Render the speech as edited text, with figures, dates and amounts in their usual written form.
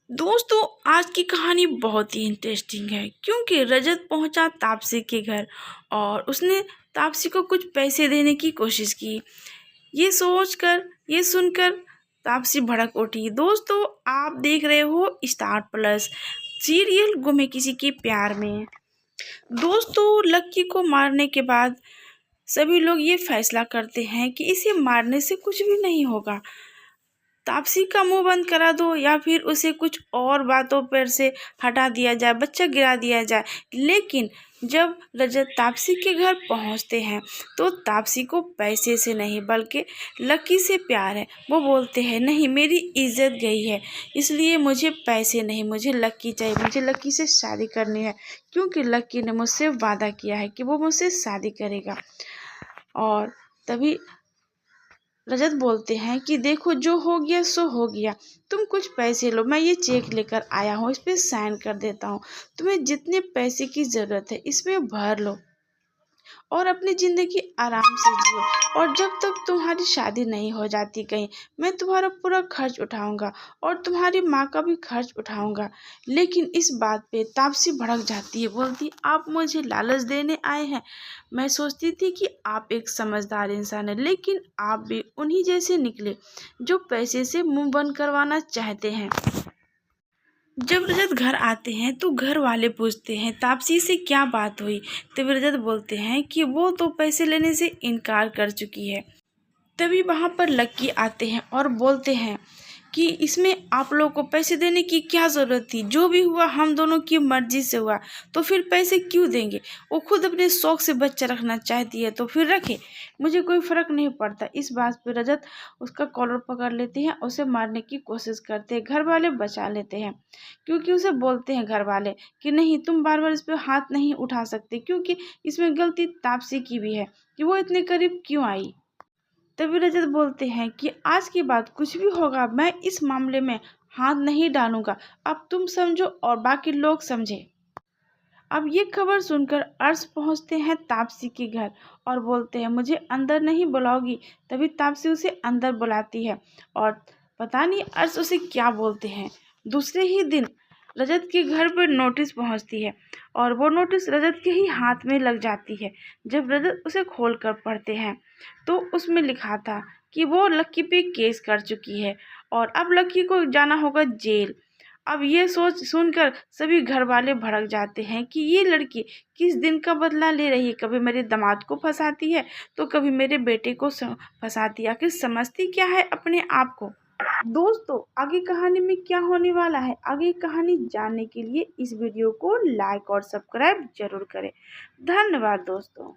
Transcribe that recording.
दोस्तों, आज की कहानी बहुत ही इंटरेस्टिंग है क्योंकि रजत पहुंचा तापसी के घर और उसने तापसी को कुछ पैसे देने की कोशिश की। ये सुनकर तापसी भड़क उठी। दोस्तों, आप देख रहे हो स्टार प्लस सीरियल गुमे किसी के प्यार में। दोस्तों, लक्की को मारने के बाद सभी लोग ये फैसला करते हैं कि इसे मारने से कुछ भी नहीं होगा। तापसी का मुंह बंद करा दो या फिर उसे कुछ और बातों पर से हटा दिया जाए, बच्चा गिरा दिया जाए। लेकिन जब रजत तापसी के घर पहुंचते हैं तो तापसी को पैसे से नहीं बल्कि लक्की से प्यार है। वो बोलते हैं, नहीं, मेरी इज्जत गई है, इसलिए मुझे पैसे नहीं, मुझे लक्की चाहिए, मुझे लक्की से शादी करनी है क्योंकि लक्की ने मुझसे वादा किया है कि वो मुझसे शादी करेगा। और तभी रजत बोलते हैं कि देखो, जो हो गया सो हो गया, तुम कुछ पैसे लो, मैं ये चेक लेकर आया हूँ, इस पे साइन कर देता हूँ, तुम्हें जितने पैसे की ज़रूरत है इसमें भर लो और अपनी ज़िंदगी आराम से जियो। और जब तक तुम्हारी शादी नहीं हो जाती कहीं, मैं तुम्हारा पूरा खर्च उठाऊंगा और तुम्हारी माँ का भी खर्च उठाऊंगा। लेकिन इस बात पे तापसी भड़क जाती है, बोलती, आप मुझे लालच देने आए हैं। मैं सोचती थी कि आप एक समझदार इंसान हैं, लेकिन आप भी उन्हीं जैसे निकले जो पैसे से मुंह बंद करवाना चाहते हैं। जब रजत घर आते हैं तो घर वाले पूछते हैं, तापसी से क्या बात हुई। तब रजत बोलते हैं कि वो तो पैसे लेने से इनकार कर चुकी है। तभी वहाँ पर लक्की आते हैं और बोलते हैं कि इसमें आप लोगों को पैसे देने की क्या ज़रूरत थी, जो भी हुआ हम दोनों की मर्जी से हुआ, तो फिर पैसे क्यों देंगे। वो खुद अपने शौक से बच्चा रखना चाहती है तो फिर रखे, मुझे कोई फ़र्क नहीं पड़ता। इस बात पे रजत उसका कॉलर पकड़ लेते हैं, उसे मारने की कोशिश करते हैं। घर वाले बचा लेते हैं क्योंकि उसे बोलते हैं घर वाले कि नहीं, तुम बार बार इस पर हाथ नहीं उठा सकते क्योंकि इसमें गलती तापसी की भी है कि वो इतने करीब क्यों आई। तभी रजत बोलते हैं कि आज के बाद कुछ भी होगा, मैं इस मामले में हाथ नहीं डालूंगा, अब तुम समझो और बाकी लोग समझे। अब ये खबर सुनकर अर्श पहुंचते हैं तापसी के घर और बोलते हैं, मुझे अंदर नहीं बुलाओगी। तभी तापसी उसे अंदर बुलाती है और पता नहीं अर्श उसे क्या बोलते हैं। दूसरे ही दिन रजत के घर पर नोटिस पहुंचती है और वो नोटिस रजत के ही हाथ में लग जाती है। जब रजत उसे खोल कर पढ़ते हैं तो उसमें लिखा था कि वो लक्की पे केस कर चुकी है और अब लक्की को जाना होगा जेल। अब ये सोच सुनकर सभी घर वाले भड़क जाते हैं कि ये लड़की किस दिन का बदला ले रही है, कभी मेरे दामाद को फंसाती है तो कभी मेरे बेटे को फंसाती है। आखिर समझती क्या है अपने आप को। दोस्तों, आगे कहानी में क्या होने वाला है, आगे कहानी जानने के लिए इस वीडियो को लाइक और सब्सक्राइब जरूर करें। धन्यवाद दोस्तों।